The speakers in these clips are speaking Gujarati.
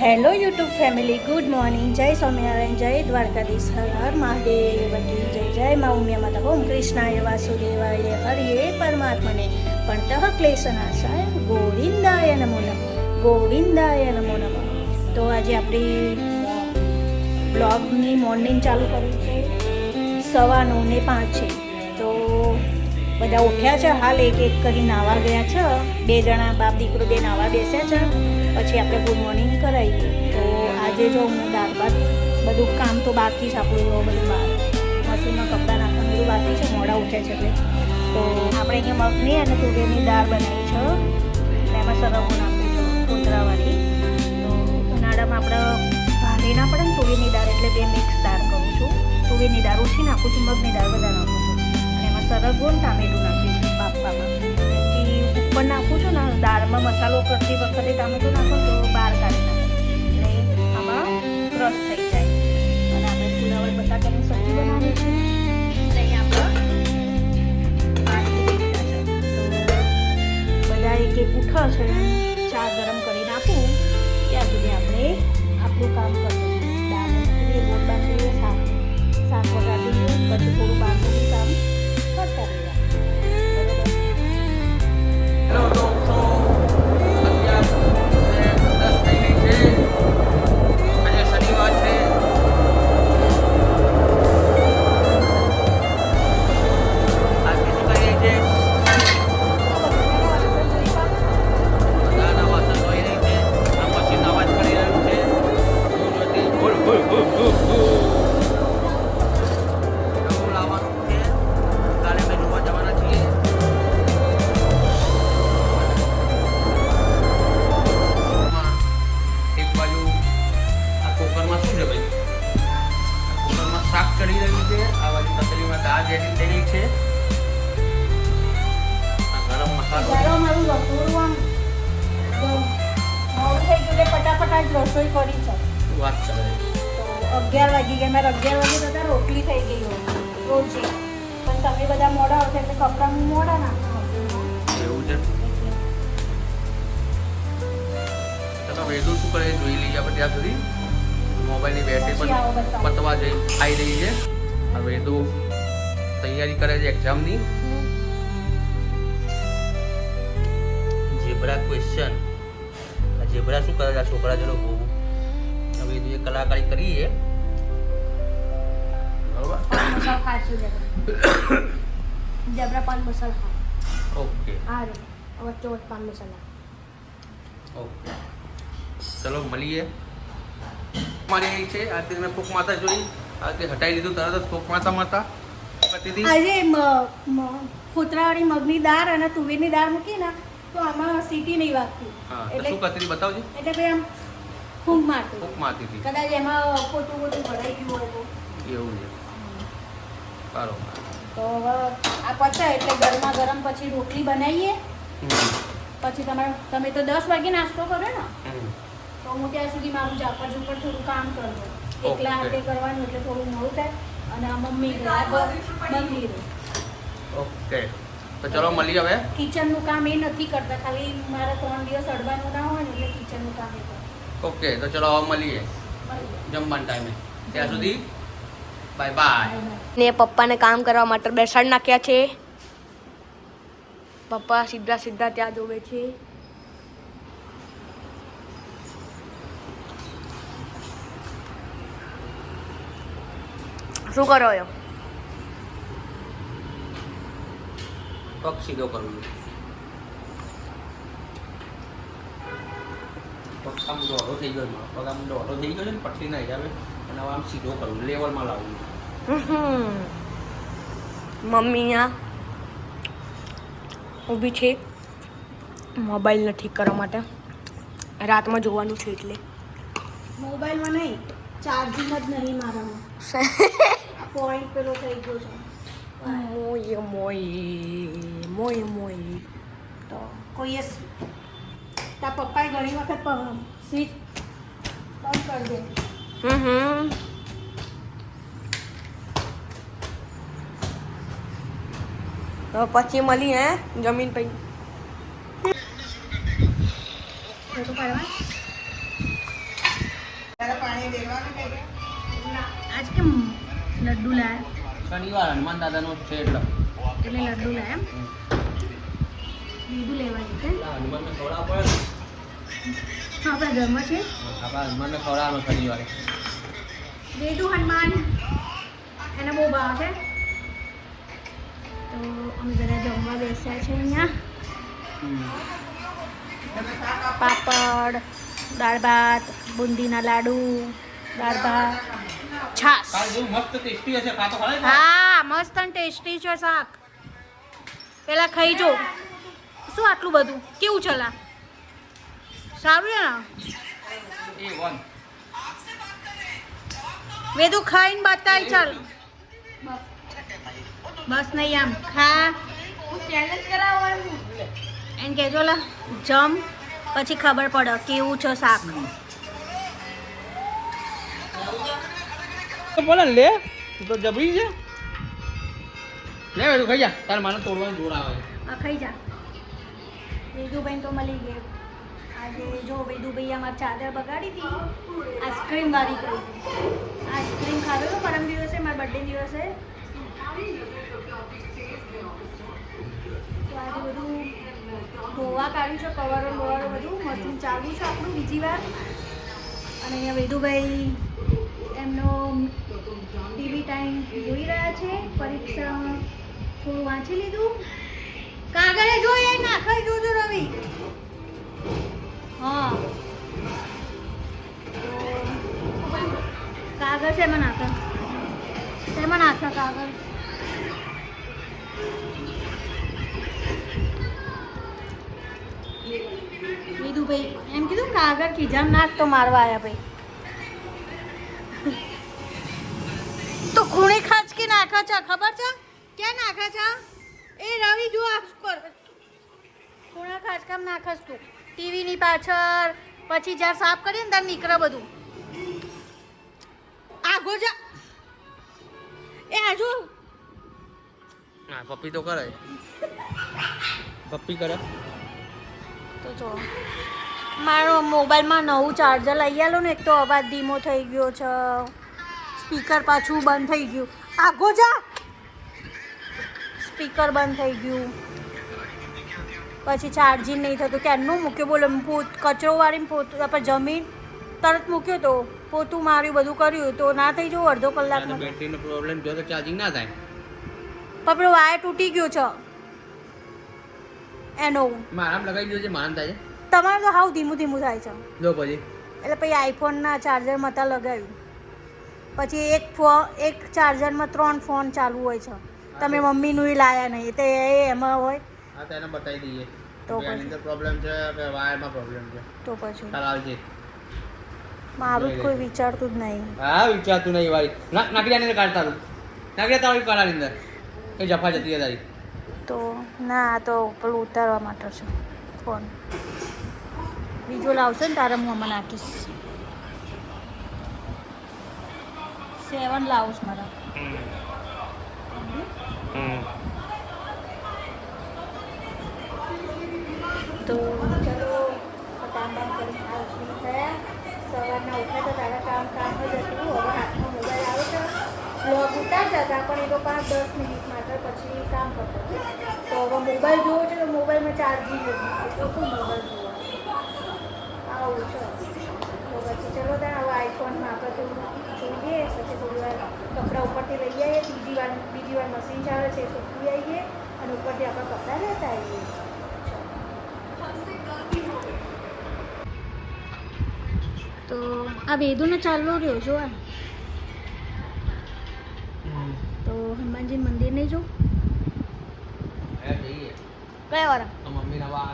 Hello YouTube family, good morning. જય સ્વામિનારાયણ, જય દ્વારકાધીશ, હર હર મહાદેવ કી જય. જય મા ઉમિયા માતા. ઓમ કૃષ્ણાય વાસુદેવાય હરિયે પરમાત્મને પંતઃ ક્લેશનાશાય ગોવિંદાય નમો નમઃ. ગોવિંદાય નમો નમઃ. તો આજે આપણી બ્લોગની મોર્નિંગ ચાલુ કરી છે 9:05 છે. તો બધા ઉઠ્યા છે, હાલ એક એક કરી નાવા ગયા છે. 2 જણા બાપ દીકરો 2 નાવા બેસ્યા છે. પછી આપણે ગુડ મોર્નિંગ કરાવીએ. તો આજે જો હું દાળ ભાત બધું કામ તો બાકી છે આપણું, બધું બહાર મશીનમાં કપડાં નાખવાનું બધું બાકી છે. મોડા ઉઠે છે એટલે તો આપણે અહીંયા મગની અને તુવેરની દાળ બનાવી છે. એમાં સરગવો નાખ્યું છે કોતરાવાળી. તો ઉનાળામાં આપણે ભારે ના પડે ને તુવેરની દાળ, એટલે 2 મિક્સ દાળ કરું છું. તુવેરની દાળ ઓછી નાખું છું, મગની દાળ વધારે નાખું છું. અને એમાં સરગવો ને ટામેટું નાખીશું બાફવામાં. ઉપર નાખું છું ને દાળમાં મસાલો કરતી વખતે ટામેટું નાખો તો બહાર કાઢી નાખો એટલે આમાં ક્રશ થઈ જાય. અને આપણે ફુલાવર બટાકાની સબ્જી બનાવી છે. અહીંયા આપણે બધા એક એક ઉઠા છે, ચા ગરમ કરી નાખું ત્યાં સુધી આપણે આપણું કામ કરીએ. દાળ મૂકીએ, લોટ બાંધીએ, શાક વગાડીએ, પછી થોડું બાંધીને કામ કરતા રહીએ. ચડી રહ્યું છે. આ બાજુ તપેલીમાં દાળ રેડી થઈ રહી છે. આ ગરમ મસાલો મારું રસોડું આમ મોડું થઈ ગયું, ફટાફટ જ રસોઈ કરી છે. વાત કરે તો 11 વાગી ગયા. મારે 11 વાગે બધા રોટલી થઈ ગઈ હોય રોજે, પણ તમે બધા મોડા આવશે એટલે કપડાં હું મોડા નાખું. એવું છે. તો વેદુ શું કરે જોઈ લઈએ આપણે ત્યાં સુધી. મોબાઈલની બેટરી પણ પતવા આવી રહી છે. હવે તો તૈયારી કરે છે એક્ઝામની. Zebra question. આ ઝેબ્રા શું કરે છે આ છોકરા ચલો બહુ. હવે તો એ કલાકારી કરીએ બરોબર. મસાલો ખાશું જબરા પાન મસાલો ખા. ઓકે હા રે વચ્ચે વચ્ચે પાન મસાલા. ઓકે ચલો મળીએ. મારી છે આજે મેં ફૂક માતા જોઈ, આજે હટાવી લીધું તરત જ ફૂક માતા માતા પતી. આજે ફૂતરાવાળી મગની દાળ અને તુવેરની દાળ મૂકી ને તો આમાં સીટી નહીં વાગતી. હા તો શું કરતી હતી બતાવજો. એટલે ભાઈ આમ ફૂંક મારતી. ફૂક મારતી હતી. કદાચ એમાં ખોટું ભરાઈ ગયું હોય તો એવું છે. બરોબર. તો હવે આ પચાય એટલે ગરમા ગરમ પછી રોટલી બનાવીએ. પછી તમે તો 10 વાગે નાસ્તો કરો ને, તો હું ત્યાં સુધી મારું ઝાપડ ઝુપડ થોડું કામ કરજો. એકલા હાથે કરવાનું એટલે થોડું મોડું થાય. અને આ મમ્મી બગડી રહે. ઓકે તો ચલો મળીએ હવે. કિચનનું કામ એ નથી કરતા, ખાલી મારે 3 દિવસ અડવાનું ના હોય ને એટલે કિચનનું કામ એ કરે. ઓકે તો ચલો હવે મળીએ જમવાના ટાઈમે. ત્યાં સુધી બાય બાય. ને પપ્પાને કામ કરવા માટે બેસાડ નાખ્યા છે. પપ્પા સીધા સીધા ત્યાં જોવે છે. શું કરો છો? પગ સીધો કરવું. પગ આમ દોડો થઈ ગયો મારો. પગ આમ દોડો થઈ ગયો છે ને પટલી ના હિસાબે. અને હવે આમ સીધો કરવું, લેવલમાં લાવવું. મમ્મી અહીંયા ઊભી છે મોબાઈલને ઠીક કરવા માટે. રાતમાં જોવાનું છે એટલે મોબાઈલમાં નહીં, ચાર્જિંગ જ નહીં મારામાં. પોઈન્ટ પેલો થઈ ગયો છે. મોય મોય મોય મોય. તો કોઈએ તારા પપ્પાએ ઘણી વખત સ્વિચ બંધ કરી દે. તો પછી મળી હે જમીન પછી. આજ કેમ લડ્ડુ લાયા? શનિવાર હનુમાન દાદાનો છે એટલે એટલે લડ્ડુ લાયા એમ? બીજું લેવા જશે હનુમાનને ખવડાવવા પડે આપણા ઘરમાં છે આપણા હનુમાનને ખવડાવવાનો શનિવારે. બેદુ હનુમાન એને બહુ ભાવ છે. તો અમે બધા જમવા બેસ્યા છે અહીંયા. પાપડ, દાળ ભાત, બુંદીના લાડુ, દાળ ભાત, છાસ. મસ્ત ટેસ્ટી હશે, ખાતો ખરા? હા મસ્ત અને ટેસ્ટી છે શાક. પેલા ખાઈ જો. શું આટલું બધું કેવું ચલા? સારું છે ને? A1. વેદુ ખાઈને બતાય ચાલ. બસ નહીં આમ ખા. ચેલેન્જ કરાવવાનું એમ કહેજો લા જમ પછી ખબર પડે કેવું છે શાક. બોલે લે તો જબરી છે. લે વેદુ ખાઈ જા, તાર માને તોડવાનું જોર આવે છે. ખાઈ જા. વેદુભાઈ તો મળી ગઈ. આજે જો વેદુભાઈ અમારી ચાદર બગાડી હતી, આઈસ્ક્રીમ વાળી કરી. આઈસ્ક્રીમ ખાધો પરમ દિવસે મારા બર્થડે દિવસે. તો આજે બધું ધોવા કાઢ્યું છે, કવરો બવરો બધું મશીન ચાલુ છે આપણું બીજી વાર. અને અહીંયા વેદુભાઈ એમનો ટીવી ટાઈમ જોઈ રહ્યા છે. પરીક્ષા થોડું વાંચી લીધું. કાગળે જોઈએ નાખાઈ જોજો રવિ. હા કાગળ શેમાં નાખા? શેમાં નાખા કાગળ? કીધું ભાઈ એમ કીધું કાગળ ખીજામ નાખ તો મારવા આવ્યા ભાઈ. તો ખૂણે ખાંચકી નાખા છે ખબર છે? ક્યાં નાખા છે? એ રવિ જો આ કર ખૂણા ખાંચકામ નાખસ તું ટીવીની પાછળ. પછી જ્યારે સાફ કરીએ ને ત્યારે નીકળે બધું. આગો જા. એ આજુ હા પપ્પી તો કરે. પપ્પી કરે તો જો મારો મોબાઈલમાં નવું ચાર્જર લઈ આલો ને. એક તો અવાજ ધીમો થઈ ગયો છે, સ્પીકર પાછું બંધ થઈ ગયું. આગો જા. સ્પીકર બંધ થઈ ગયું, પછી ચાર્જિંગ નહીં થતું. ક્યારનું મૂક્યો બોલો, કચરો વાળીને પોતું આપણે જમીન તરત મૂક્યો તો પોતું માર્યું બધું કર્યું તો ના થઈ જવું અડધો કલાકમાં. બેટરીનો પ્રોબ્લેમ જો તો ચાર્જિંગ ના થાય. પેલો વાયર તૂટી ગયો છે એનો. મારામાં લગાવી દીધો છે, મારામાં થાય છે. તમારે તો હાવ ધીમું ધીમું થાય છે. જો પછી એટલે પછી આઈફોનના ચાર્જરમાં તા લગાવ્યું. પછી એક ચાર્જરમાં 3 ફોન ચાલુ હોય છે. તમે મમ્મીનું લાયા નહીં તો એ એમાં હોય. હા તો એને બતાવી દઈએ તો કે આની અંદર પ્રોબ્લેમ છે કે વાયરમાં પ્રોબ્લેમ છે. તો પછી ચાલ આવજે. મારું જ કોઈ વિચારતું જ નહીં. હા વિચારતું નહીં વાળી નાખી અંદર કાઢતા તારું નાખી તારી કાઢાની અંદર એ જફા જતી તારી. તો ના આ તો પેલું ઉતારવા માટે છે ફોન. બીજો લાવશે ને તારે હું આમાં નાખીશ. 7 લાવું મારા. તો ચલો કામ કરીને હાઉસની થયા. સવારના ઉઠ્યા તો તારા કામ જ હતું. હવે હાથમાં મોબાઈલ આવે છે. બ્લોગ ઉતારતા હતા પણ એ તો 5-10 મિનિટ માટે પછી કામ કરતા હતા. તો હવે મોબાઈલ જોવો છે તો મોબાઈલમાં ચાર્જિંગ જ નથી. તો શું મોબાઈલ જોવા આવું છે. તો પછી ચલો ત્યાં હવે આઈફોનમાં આપણે થોડું જોઈએ. પછી થોડી વાર કપડાં ઉપરથી લઈ આવીએ. બીજી વાર મશીન ચાલે છે એ સૂકવી આવીએ અને ઉપરથી આપણે કપડાં લેતા આવીએ. તો આ વેદુનો ચાલુ રહ્યો જો. આ તો હનુમાનજી મંદિર નહીં જો. કયા વાળા? મમ્મીના વા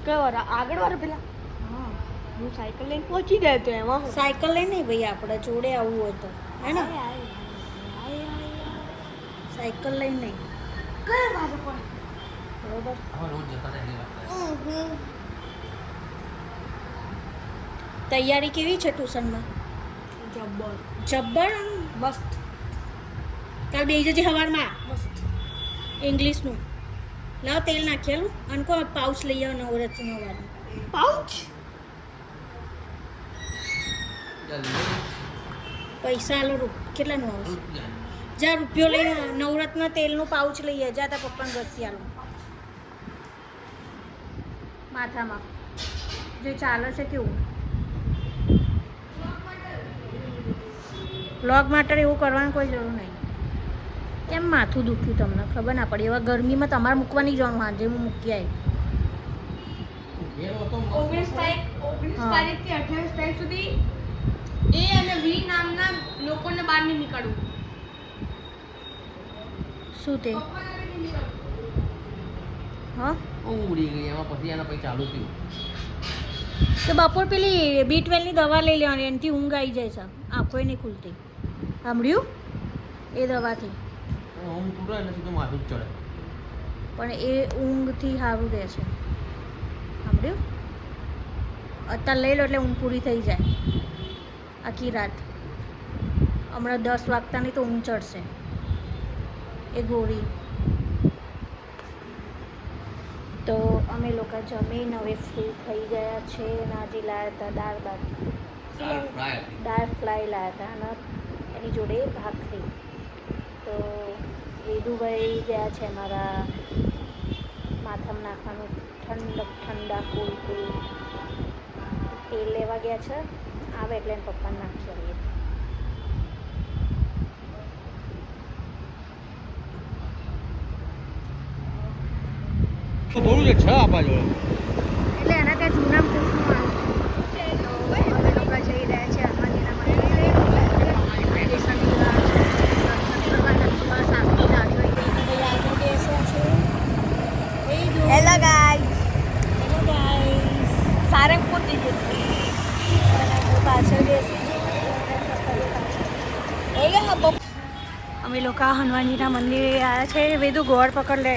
કયા વાળા? આગળ વાળા પેલા. હા હું સાયકલ લઈને પહોંચી જાય તો એમાં સાયકલ લઈને નહીં ભાઈ, આપણે જોડે આવવું હોય તો હે ને. સાયકલ લઈને નહીં. કયા બાજુ પણ બરોબર. રોજ જતા રહે. તૈયારી કેવી છે ટ્યુશનમાં? જબ્બર મસ્ત. કાલ બે જજે સવારમાં મસ્ત ઇંગ્લિશનું. લાવ તેલ નાખેલું અને કોઈ પાઉચ લઈ આવો નવરત્ન વાળું. પાઉચ પૈસા આલો કેટલાનું આવશે? જા રૂપિયો લઈને નવરત્ન તેલનું પાઉચ લઈએ. જા તાર પપ્પાને ઘસી આલો માથામાં જે ચાલે છે કેવું. વ્લોગ માટે એવું કરવાની કોઈ જરૂર નહીં. કેમ માથું દુખ્યું તમને ખબર ના પડી? એવા ગરમીમાં તમારે મૂકવાની જવાનું. હાજે હું મૂકી આવી. 19 તારીખથી 28 તારીખ સુધી એ અને વી નામના લોકોને બહાર નહીં નીકળવું. શું તે? હા ઊંઘ ઉડી ગઈ એમાં પછી એના પછી ચાલુ થયું. તો બપોર પેલી B12ની દવા લઈ લેવાની. એનાથી ઊંઘ આવી જાય છે. આંખોય નહીં ખુલતી. સાંભળ્યું? એ દવાથી ઊંઘ તૂટે ને સીધું માથું જ ચડે. પણ એ ઊંઘથી સારું રહે છે. સાંભળ્યું? અત્યારે લઈ લો એટલે ઊંઘ પૂરી થઈ જાય આખી રાત. હમણાં 10 વાગતાની તો ઊંઘ ચડશે એ ગોળી. તો અમે લોકો જમીન હવે ફ્રી થઈ ગયા છે. અને આજે લાવ્યા હતા દાળ ફ્રાય લાવ્યા હતા અને એની જોડે ભાખરી. તો વેદુભાઈ ગયા છે મારા માથામાં નાખવાનું ઠંડા કુલ તેલ લેવા ગયા છે. આવે એટલે એને પપ્પાને નાખી આવીએ. થોડું છે 6 આપવા જોડે એટલે એના ત્યાં જૂના પૂછવું આવે. તો અમે લોકો જઈ રહ્યા છે હનુમાનજીના મંદિરે. Hello guys, hello guys. Sarangpur થી પાછળ બેસી છું. અમે લોકો હનુમાનજીના મંદિરે આવ્યા છે. વેદુ ગોળ પકડ લે.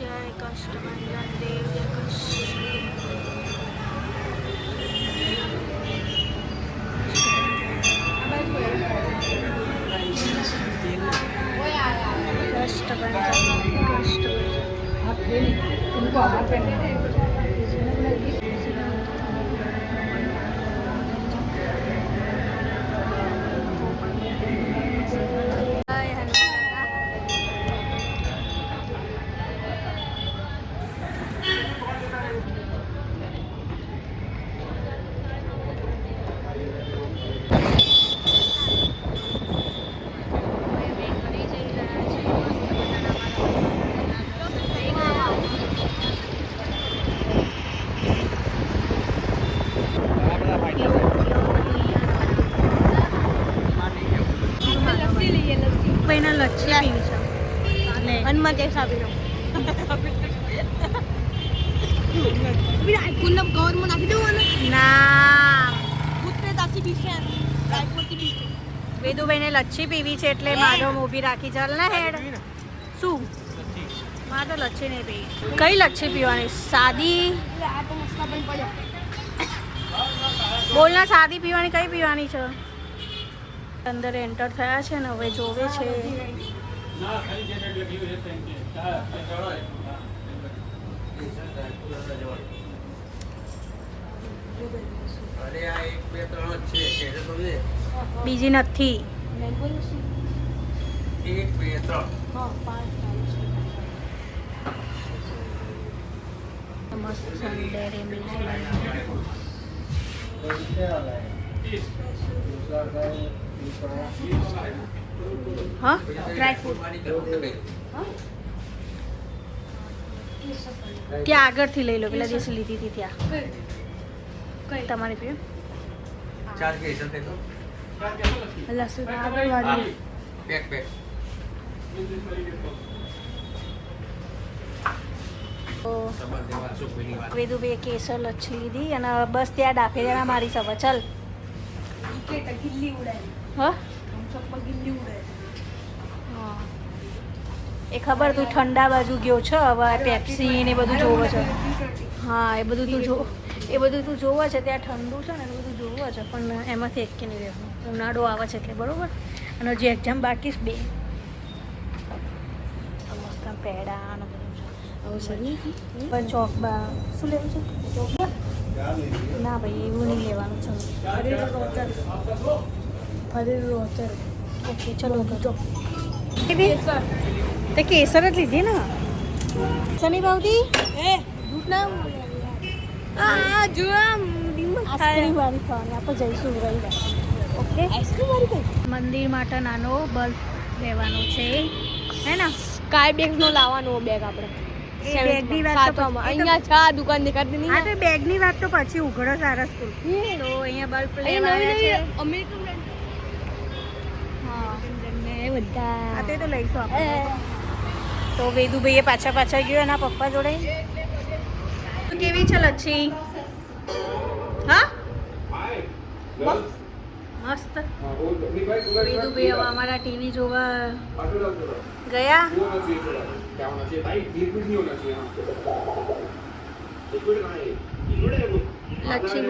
જય કષ્ટભંજન દેવ, જય ભાઈના લચ્છી પીવી છે. લે. હનુમાન ચાલીસા આપી દો. આઈફોનના કવરમાં નાખી દઉં અને ના, ભૂતને તાસી પીશે આઈફોનથી પીશે. વેદુભાઈને લચ્છી પીવી છે એટલે માધવ ઊભી રાખી. ચાલ ને હેડ. શું? મારે તો લચ્છી નહીં પીવી. કઈ લચ્છી પીવાની? સાદી? આ તો મસલા પણ પડ્યો. બોલ ના, સાદી પીવાની કઈ પીવાની છે? અંદર એન્ટર થયા છે ને હવે જોવે છે. અરે આ 1 2 3 જ છે કે તો ને બીજી નથી. મેંગો 1 2 3 હા 5 મસ્ત ડેરી મિલ્ક. હા, ડ્રાયફ્રૂટ. ત્યાં આગળથી લઈ લો. પેલા દિવસે લીધી હતી ત્યાં. કઈ તમારી પીવું? 4 કે છે તો લસણ આગળ વાળી પેક તો સબર દેવા સુખની વાત. વેદુભાઈએ કેસર લચ્છી લીધી અને બસ ત્યાં ડાફેરિયાના મારી સભા. ચાલ. કે ગિલ્લી ઉડાય. હા, ચપ્પલ ગિલ્લી ઉડાય. હા. એ ખબર તું ઠંડા બાજુ ગયો છો. હવે પેપ્સી ને બધું જોવે છે. હા, એ બધું તું જોવે છે. ત્યાં ઠંડુ છે ને એ બધું જોવે છે. પણ એમાંથી એક કે નહીં રહેવાનું. ઉનાળો આવે છે એટલે બરોબર. અને હજી એક્ઝામ બાકી છે 2. મસ્ત પેડા ને બધું છે. પણ ચોકબા શું લેવું છે ચોકબા ના ભાઈ એવું નહીં લેવાનું છે ઓકે ચલો તો તે કેસર જ લીધી ને શની ભાવતી આઈસ્ક્રીમ વાળી ખાવાની આપણે જઈશું રવિવાર ઓકે આઈસ્ક્રીમ વાળી મંદિર માટે નાનો બલ્બ લેવાનો છે હે ને સ્કાય બેગ નો લાવવાનો બેગ આપણે એ બેગની વાત તો અહીંયા છે આ દુકાન દેખાતી નહીં હા તો બેગની વાત તો પછી ઉઘડો સારા સ્કૂલ તો અહીંયા બલ્બ લેવાના છે અમેરિકન બ્રાન્ડ હા બધા આ તો લઈશું આપણે તો વેદુભાઈએ પાછા ગયો એના પપ્પા જોડે કેવી છે લચ્છી હા મસ્ત વેદુભાઈ હવે અમારા ટીવી જોવા ગયા લચ્છી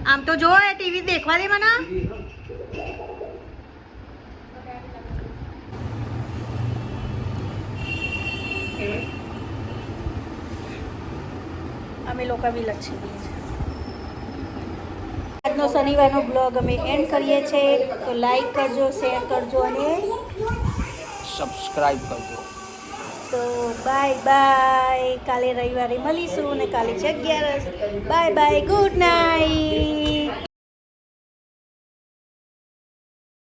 આમ તો જો ટીવી દેખવા દે મને અમે લોકો બી લચ્છી પીએ છીએ આજનો શનિવારનો બ્લોગ અમે એન્ડ કરીએ છીએ તો લાઈક કરજો શેર કરજો અને સબસ્ક્રાઇબ કરજો તો બાય કાલે રવિવારે મળીશું અને કાલે છે 11 બાય ગુડ નાઇટ